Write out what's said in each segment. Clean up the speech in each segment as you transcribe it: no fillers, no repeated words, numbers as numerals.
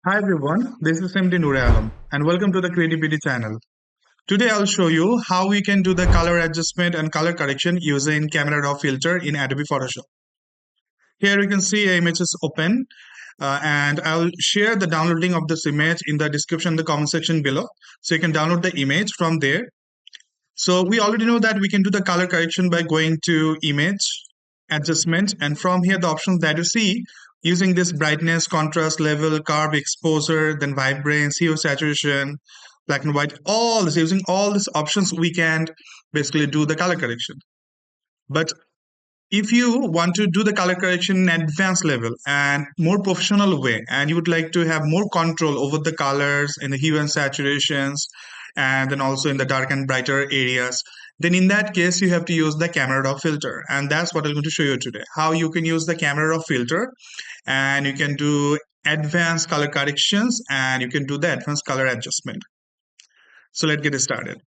Hi everyone, this is MD Noor and welcome to the Creativity channel. Today I'll show you how we can do the color adjustment and color correction using Camera Raw filter in Adobe Photoshop. Here you can see an image is open and I'll share the downloading of this image in the description, the comment section below. So you can download the image from there. So we already know that we can do the color correction by going to image, adjustment, and from here the options that you see using this brightness, contrast level, curve, exposure, then vibrance, hue, saturation, black and white, all this using all these options we can basically do the color correction. But if you want to do the color correction in advanced level and more professional way, and you would like to have more control over the colors and the hue and saturations, and then also in the dark and brighter areas, then in that case you have to use the camera raw filter, and that's what I'm going to show you today, how you can use the camera raw filter and you can do advanced color corrections and you can do the advanced color adjustment. So let's get started.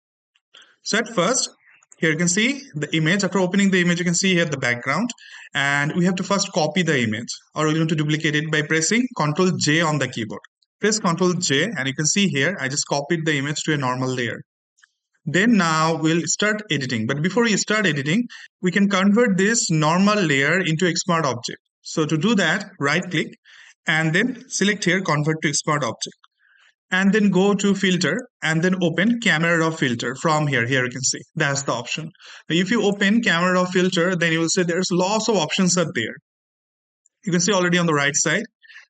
So at first, here you can see the image. After opening the image, you can see here the background. And we have to first copy the image, or we're going to duplicate it by pressing Ctrl J on the keyboard. Press Ctrl J and you can see here, I just copied the image to a normal layer. Then now we'll start editing. But before we start editing, we can convert this normal layer into a smart object. So to do that, right click and then select here Convert to Smart Object, and then go to filter and then open camera raw filter from here you can see that's the option. If you open camera raw filter, then you will see there's lots of options are there. You can see already on the right side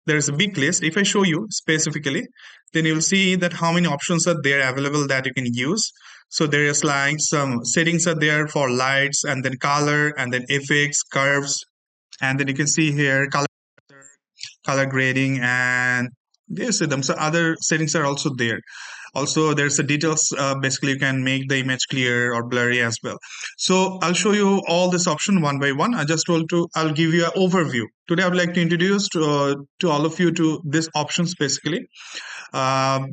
there's a big list. If I show you specifically, then you'll see that how many options are there available that you can use. So there is like some settings are there for lights and then color and then effects, curves, and then you can see here color grading, and there's them. So other settings are also there. Also there's the details, basically you can make the image clear or blurry as well. So I'll show you all this option one by one. I'll give you an overview. Today I would like to introduce to all of you to these options, basically how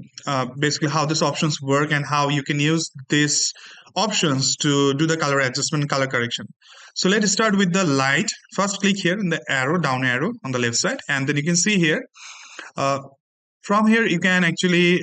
these options work and how you can use these options to do the color adjustment and color correction. So let's start with the light. First click here in the arrow, down arrow on the left side, and then you can see here, uh, from here you can actually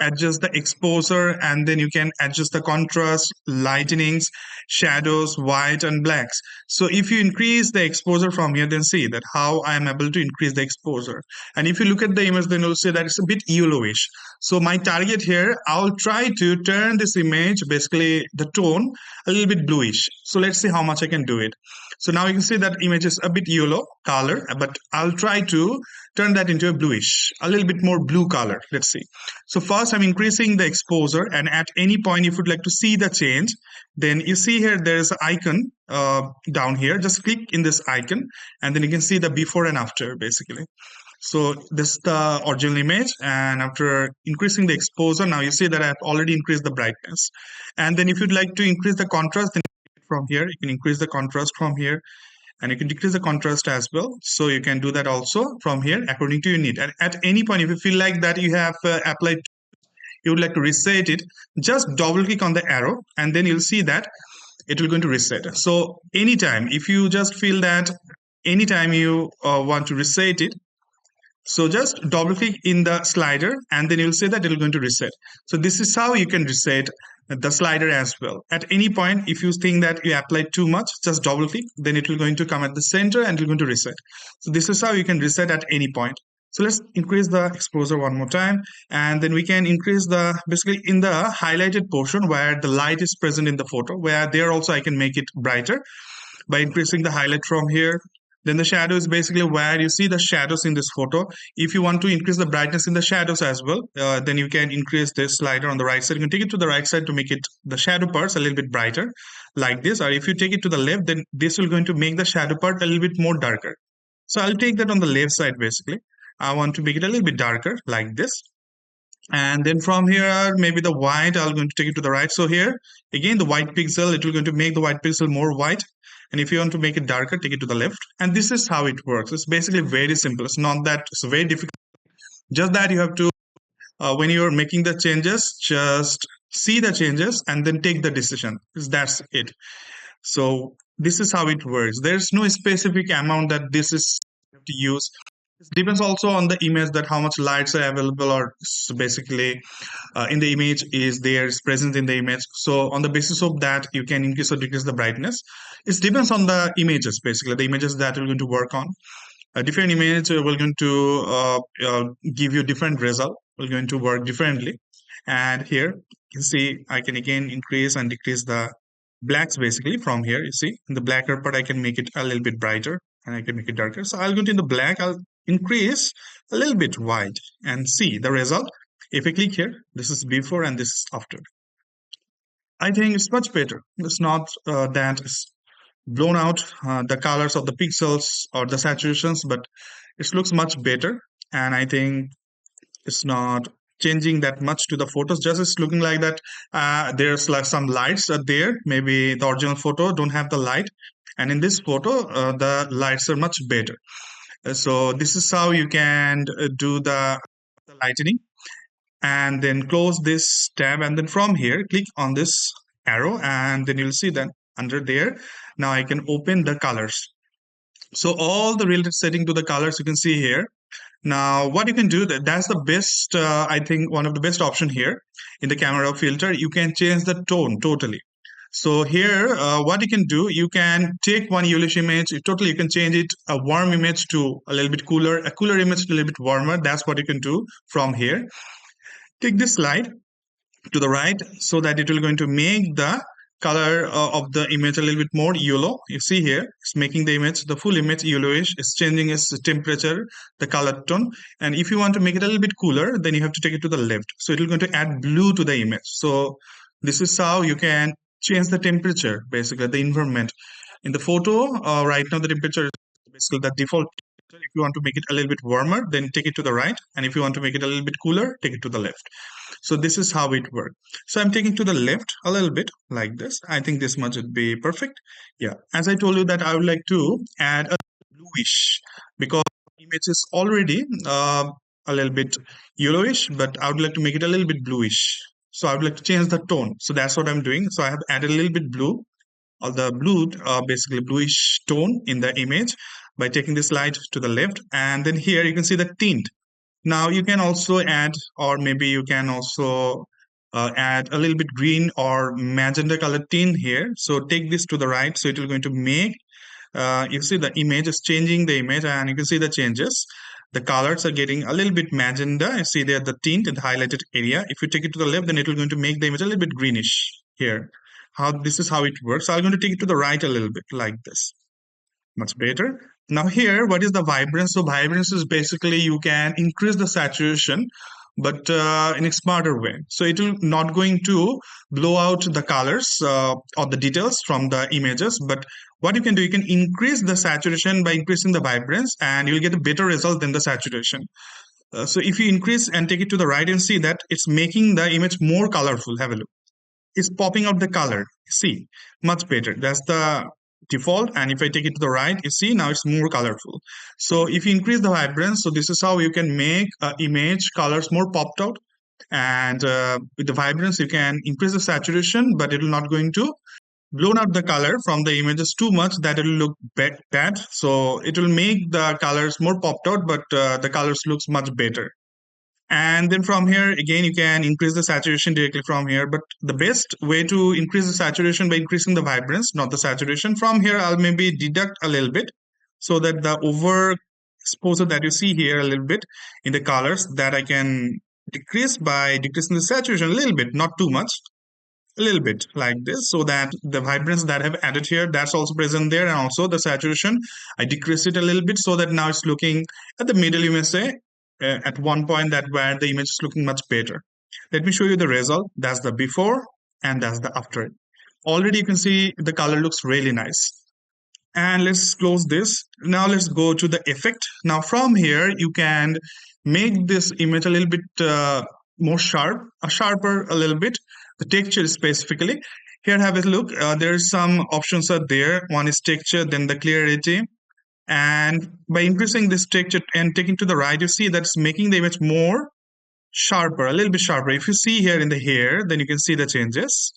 adjust the exposure, and then you can adjust the contrast, lightenings, shadows, white and blacks. So if you increase the exposure from here, then see that how I am able to increase the exposure. And if you look at the image, then you'll see that it's a bit yellowish. So my target here, I'll try to turn this image, basically the tone, a little bit bluish. So let's see how much I can do it. So now you can see that image is a bit yellow color, but I'll try to turn that into a bluish, a little bit more blue color. Let's see. So first I'm increasing the exposure, and at any point if you'd like to see the change, then you see here there's an icon down here. Just click in this icon and then you can see the before and after basically. So this is the original image, and after increasing the exposure, now you see that I've already increased the brightness. And then if you'd like to increase the contrast, then from here you can increase the contrast from here, and you can decrease the contrast as well. So you can do that also from here according to your need. And at any point if you feel like that you have applied, you would like to reset it, just double click on the arrow and then you'll see that it will going to reset. So anytime if you just feel that anytime you want to reset it, so just double click in the slider and then you'll see that it'll going to reset. So this is how you can reset the slider as well. At any point, if you think that you applied too much, just double click, then it will going to come at the center and it's going to reset. So this is how you can reset at any point. So let's increase the exposure one more time, and then we can increase the, basically in the highlighted portion where the light is present in the photo, where there also I can make it brighter by increasing the highlight from here. Then the shadow is basically where you see the shadows in this photo. If you want to increase the brightness in the shadows as well, then you can increase this slider on the right side. You can take it to the right side to make it the shadow parts a little bit brighter like this. Or if you take it to the left, then this will going to make the shadow part a little bit more darker. So I'll take that on the left side basically. I want to make it a little bit darker like this. And then from here, maybe the white, I'm going to take it to the right. So here, again, the white pixel, it will going to make the white pixel more white. And if you want to make it darker, take it to the left. And this is how it works. It's basically very simple. It's not that it's very difficult. Just that you have to, when you're making the changes, just see the changes and then take the decision. That's it. So this is how it works. There's no specific amount that this is to use. Depends also on the image that how much lights are available, or basically in the image is there is present in the image. So on the basis of that, you can increase or decrease the brightness. It depends on the images, basically the images that we're going to work on. A different image will going to give you different result. We're going to work differently. And here you can see I can again increase and decrease the blacks. Basically from here, you see in the blacker part I can make it a little bit brighter, and I can make it darker. So I'll go into the black, I'll increase a little bit white and see the result. If I click here, this is before and this is after. I think it's much better. It's not that it's blown out the colors of the pixels or the saturations, but it looks much better. And I think it's not changing that much to the photos. Just it's looking like that there's like some lights are there. Maybe the original photo don't have the light, and in this photo the lights are much better. So this is how you can do the lightening. And then close this tab, and then from here click on this arrow, and then you'll see that under there now I can open the colors. So all the related setting to the colors you can see here. Now what you can do, that's the best I think one of the best option here in the camera filter. You can change the tone totally. So here what you can do, you can take one yellowish image totally, you can change it a warm image to a little bit cooler, a cooler image to a little bit warmer. That's what you can do from here. Take this slide to the right so that it will going to make the color of the image a little bit more yellow. You see here it's making the image, the full image, yellowish. It's changing its temperature, the color tone. And if you want to make it a little bit cooler, then you have to take it to the left, so it will going to add blue to the image. So this is how you can change the temperature, basically the environment in the photo. Right now the temperature is basically the default. If you want to make it a little bit warmer, then take it to the right, and if you want to make it a little bit cooler, take it to the left. So this is how it works. So I'm taking to the left a little bit like this. I think this much would be perfect. Yeah, as I told you that I would like to add a bluish, because image is already a little bit yellowish, but I would like to make it a little bit bluish. So I would like to change the tone. So that's what I'm doing. So I have added a little bit blue, or the blue, basically bluish tone in the image by taking this light to the left. And then here you can see the tint. Now you can also add, or maybe you can also add a little bit green or magenta color tint here. So take this to the right. So it will going to make, you see the image is changing the image, and you can see the changes. The colors are getting a little bit magenta. You see there the tint in the highlighted area. If you take it to the left, then it will going to make the image a little bit greenish here. How this is how it works. So I'm going to take it to the right a little bit like this. Much better. Now here, what is the vibrance? So vibrance is basically you can increase the saturation, but in a smarter way. So it will not going to blow out the colors or the details from the images. But what you can do, you can increase the saturation by increasing the vibrance, and you'll get a better result than the saturation. So if you increase and take it to the right, and see that it's making the image more colorful. Have a look. It's popping out the color. See, much better. That's the default. And if I take it to the right, you see now it's more colorful. So if you increase the vibrance, so this is how you can make image colors more popped out. And with the vibrance, you can increase the saturation, but it will not going to blown out the color from the images too much that it will look bad. So it will make the colors more popped out, but the colors looks much better. And then from here, again, you can increase the saturation directly from here. But the best way to increase the saturation by increasing the vibrance, not the saturation. From here, I'll maybe deduct a little bit so that the overexposure that you see here a little bit in the colors, that I can decrease by decreasing the saturation a little bit, not too much, a little bit like this, so that the vibrance that I have added here, that's also present there. And also the saturation, I decrease it a little bit so that now it's looking at the middle, you may say, at one point that where the image is looking much better. Let me show you the result. That's the before and that's the after. Already you can see the color looks really nice. And let's close this. Now let's go to the effect. Now from here, you can make this image a little bit more sharp, sharper a little bit. The texture specifically. Here, have a look. There's some options are there. One is texture, then the clarity. And by increasing this texture and taking to the right, you see that's making the image more sharper, a little bit sharper. If you see here in the hair, then you can see the changes.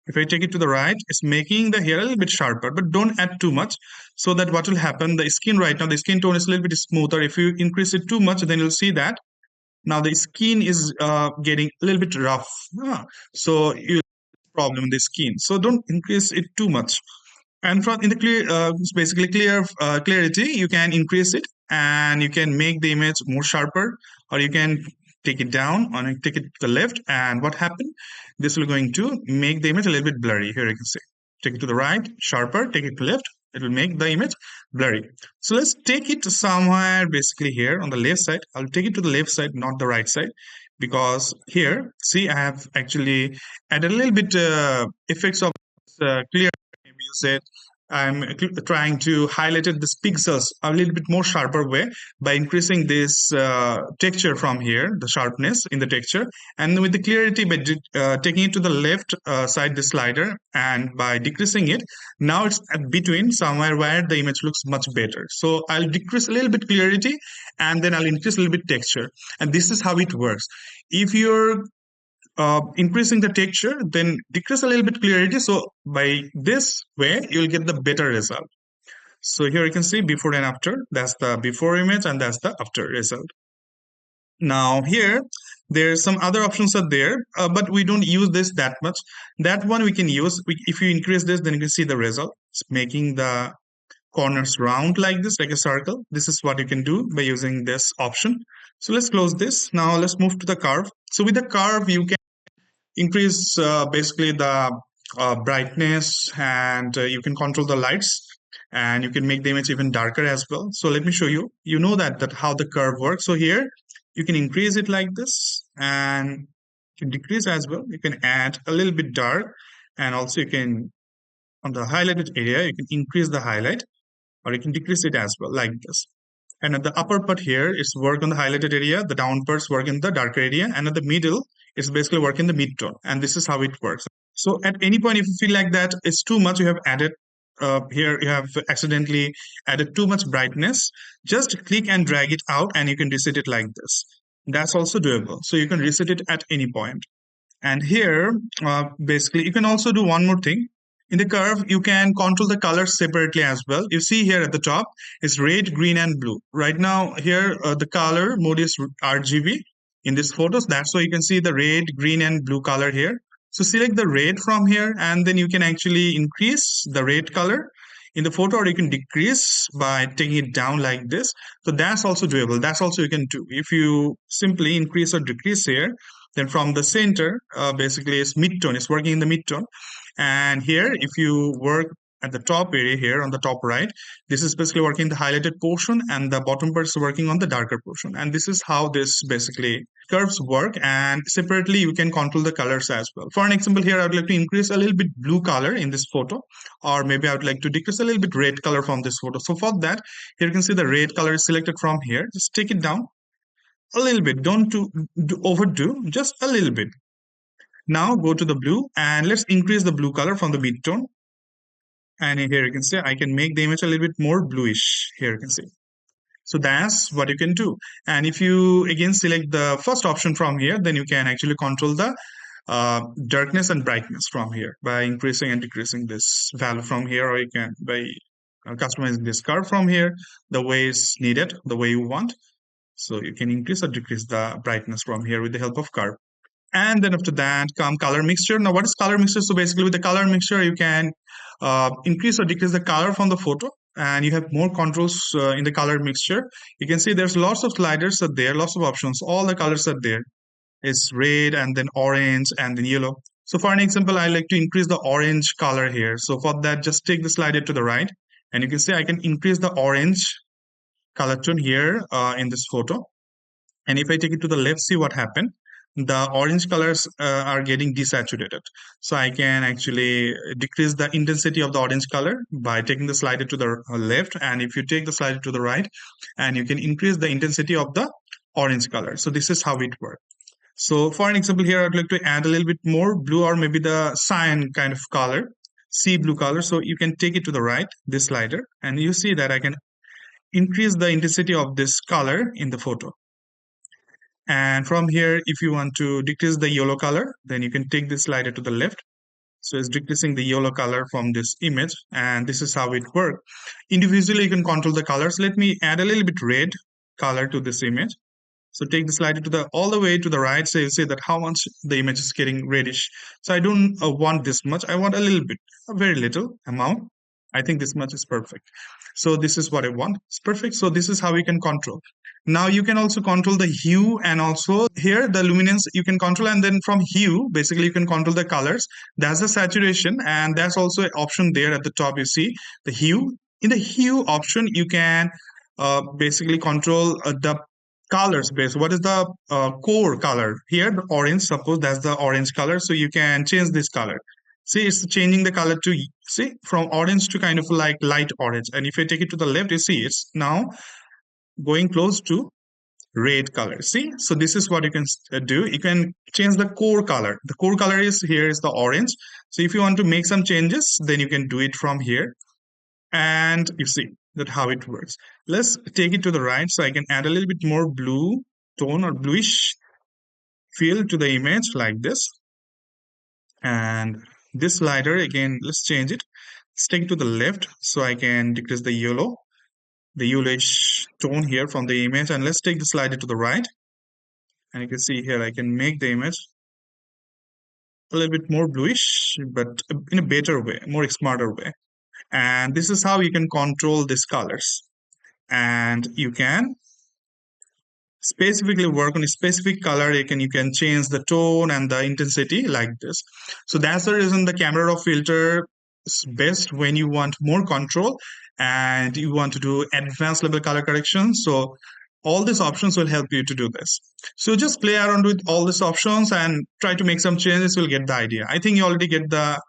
If I take it to the right, it's making the hair a little bit sharper, but don't add too much. so that what will happen, the skin right now, the skin tone is a little bit smoother. If you increase it too much, then you'll see that now the skin is getting a little bit rough. So you problem in the skin. So don't increase it too much. And from in the clear, basically clear clarity, you can increase it and you can make the image more sharper, or you can take it down and take it to the left. And what happened? This will going to make the image a little bit blurry. Here you can see. Take it to the right, sharper. Take it to left. It will make the image blurry. So let's take it to somewhere basically here on the left side. I'll take it to the left side, not the right side, because here, see, I have actually added a little bit effects of clear. Maybe you said I'm trying to highlight it, this pixels a little bit more sharper way by increasing this texture from here, the sharpness in the texture, and with the clarity by taking it to the left side, the slider, and by decreasing it, now it's at between somewhere where the image looks much better. So I'll decrease a little bit clarity and then I'll increase a little bit texture, and this is how it works. If you're increasing the texture, then decrease a little bit clarity. So by this way, you'll get the better result. So here you can see before and after. That's the before image and that's the after result. Now here, there's some other options are there, but we don't use this that much. That one we can use. If you increase this, then you can see the result. It's making the corners round like this, like a circle. This is what you can do by using this option. So let's close this. Now let's move to the curve. So with the curve, you can increase basically the brightness, and you can control the lights, and you can make the image even darker as well. So let me show you. You know that how the curve works. So here you can increase it like this, and you can decrease as well. You can add a little bit dark, and also you can, on the highlighted area, you can increase the highlight, or you can decrease it as well like this. And at the upper part here, it's work on the highlighted area. The down parts work in the darker area. And at the middle, it's basically work in the mid-tone. And this is how it works. So at any point, if you feel like that it's too much, you have added, here you have accidentally added too much brightness, just click and drag it out and you can reset it like this. That's also doable. So you can reset it at any point. And here, basically, you can also do one more thing. In the curve, you can control the colors separately as well. You see here at the top, it's red, green, and blue. Right now, here, the color mode is RGB in these photos. That's why you can see the red, green, and blue color here. So select the red from here, and then you can actually increase the red color in the photo, or you can decrease by taking it down like this. So that's also doable. That's also you can do. If you simply increase or decrease here, then from the center, basically it's mid-tone, it's working in the mid-tone. And here, if you work at the top area here on the top right, this is basically working the highlighted portion, and the bottom part is working on the darker portion. And this is how this basically curves work. And separately, you can control the colors as well. For an example here, I would like to increase a little bit blue color in this photo, or maybe I would like to decrease a little bit red color from this photo. So for that, here you can see the red color is selected from here. Just take it down a little bit. Don't overdo, just a little bit. Now go to the blue and let's increase the blue color from the mid-tone. And here you can see I can make the image a little bit more bluish. Here you can see. So that's what you can do. And if you again select the first option from here, then you can actually control the darkness and brightness from here by increasing and decreasing this value from here, or you can by customizing this curve from here the way it's needed, the way you want. So you can increase or decrease the brightness from here with the help of curve. And then after that come color mixture. Now what is color mixture? So basically with the color mixture, you can increase or decrease the color from the photo, and you have more controls in the color mixture. You can see there's lots of sliders are there, lots of options. All the colors are there. It's red and then orange and then yellow. So for an example, I like to increase the orange color here. So for that, just take the slider to the right, and you can see I can increase the orange color tone here in this photo. And if I take it to the left, see what happened. The orange colors are getting desaturated. So I can actually decrease the intensity of the orange color by taking the slider to the left. And if you take the slider to the right, and you can increase the intensity of the orange color. So this is how it works. So for an example here, I'd like to add a little bit more blue, or maybe the cyan kind of color, sea blue color. So you can take it to the right, this slider, and you see that I can increase the intensity of this color in the photo. And from here, if you want to decrease the yellow color, then you can take this slider to the left. So it's decreasing the yellow color from this image, and this is how it works. Individually, you can control the colors. Let me add a little bit red color to this image. So take the slider to the all the way to the right. So you see that how much the image is getting reddish. So I don't want this much. I want a little bit, a very little amount. I think this much is perfect. So this is what I want. It's perfect. So this is how we can control. Now you can also control the hue, and also here the luminance you can control, and then from hue basically you can control the colors. That's the saturation, and that's also an option there at the top. You see the hue. In the hue option you can basically control the colors base. What is the core color here? The orange, suppose that's the orange color, so you can change this color. See, it's changing the color to, see, from orange to kind of like light orange. And if I take it to the left, you see it's now going close to red color. See, so this is what you can do. You can change the core color. The core color is here is the orange. So if you want to make some changes, then you can do it from here. And you see that how it works. Let's take it to the right, so I can add a little bit more blue tone or bluish feel to the image like this. And this slider again, let's change it. Let's take it to the left, so I can decrease the yellowish tone here from the image. And let's take the slider to the right, and you can see here I can make the image a little bit more bluish, but in a better way, more smarter way. And this is how you can control these colors. And you can specifically work on a specific color. You can change the tone and the intensity like this. So that's the reason the camera raw filter is best when you want more control and you want to do advanced level color correction. So all these options will help you to do this. So just play around with all these options and try to make some changes. You'll get the idea. I think you already get the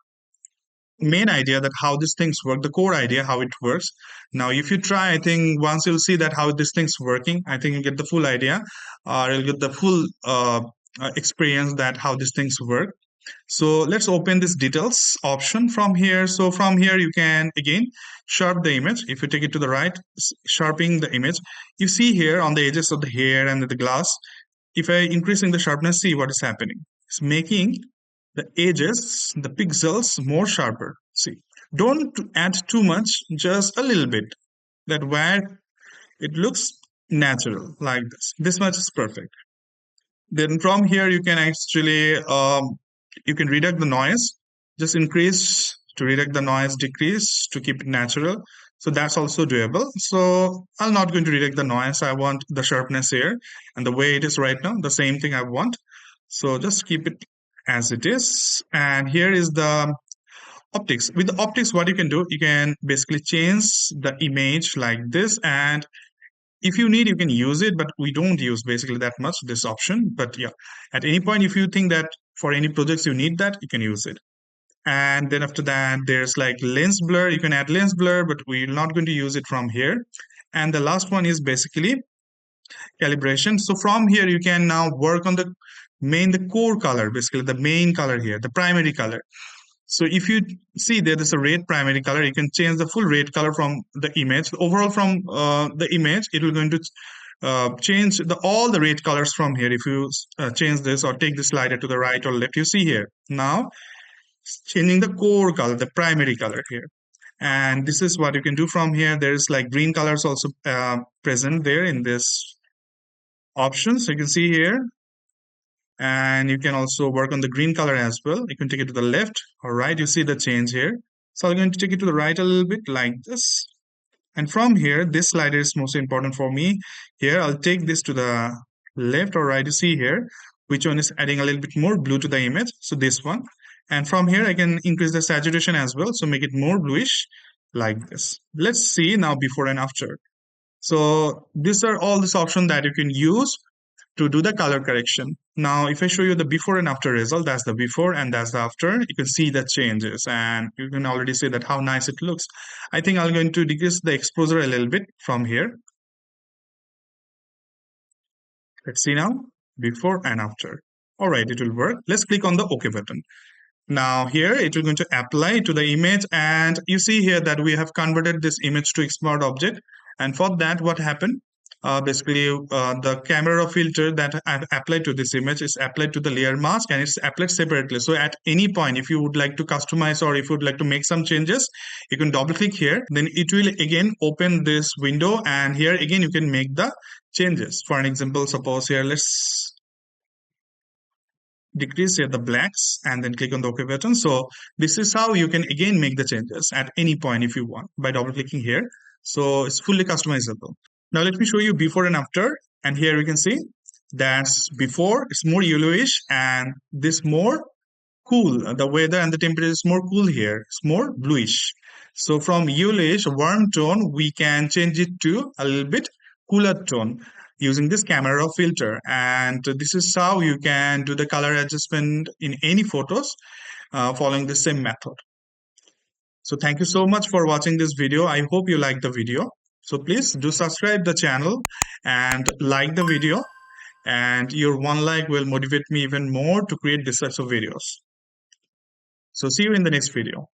main idea that how these things work, the core idea how it works. Now if you try, I think once you'll see that how this thing's working, I think you get the full idea, or you'll get the full experience that how these things work. So let's open this details option from here. So from here you can again sharp the image. If you take it to the right, sharpening the image, you see here on the edges of the hair and the glass, if I increasing the sharpness, see what is happening. It's making the edges, the pixels more sharper. See, don't add too much, just a little bit. That where it looks natural like this. This much is perfect. Then from here you can actually you can reduce the noise. Just increase to reduce the noise, decrease to keep it natural. So that's also doable. So I'm not going to reduce the noise. I want the sharpness here, and the way it is right now, the same thing I want. So just keep it as it is. And here is the optics. With the optics, what you can do, you can basically change the image like this, and if you need, you can use it, but we don't use basically that much this option. But yeah, at any point, if you think that for any projects you need that, you can use it. And then after that, there's like lens blur. You can add lens blur, but we're not going to use it from here. And the last one is basically calibration. So from here, you can now work on the core color, basically the main color here, the primary color. So if you see there is a red primary color, you can change the full red color from the image. Overall from the image, it will going to change all the red colors from here. If you change this or take the slider to the right or left, you see here. Now, changing the core color, the primary color here. And this is what you can do from here. There's like green colors also present there in this option. So you can see here. And you can also work on the green color as well. You can take it to the left or right. You see the change here. So I'm going to take it to the right a little bit like this. And from here, this slider is most important for me. Here, I'll take this to the left or right. You see here, which one is adding a little bit more blue to the image. So this one. And from here, I can increase the saturation as well. So make it more bluish like this. Let's see now before and after. So these are all these options that you can use to do the color correction. Now, if I show you the before and after result, that's the before and that's the after, you can see the changes and you can already see that how nice it looks. I think I'm going to decrease the exposure a little bit from here. Let's see now, before and after. All right, it will work. Let's click on the OK button. Now here it will going to apply to the image, and you see here that we have converted this image to a smart object. And for that, what happened? The camera filter that I've applied to this image is applied to the layer mask, and it's applied separately. So at any point, if you would like to customize or if you would like to make some changes, you can double click here. Then it will again open this window, and here again you can make the changes. For an example, suppose here let's decrease here the blacks and then click on the OK button. So this is how you can again make the changes at any point if you want by double clicking here. So it's fully customizable. Now let me show you before and after. And here you can see that's before, it's more yellowish, and this more cool. The weather and the temperature is more cool here. It's more bluish. So from yellowish, warm tone, we can change it to a little bit cooler tone using this camera filter. And this is how you can do the color adjustment in any photos following the same method. So thank you so much for watching this video. I hope you like the video. So please do subscribe the channel and like the video. And your one like will motivate me even more to create these types of videos. So see you in the next video.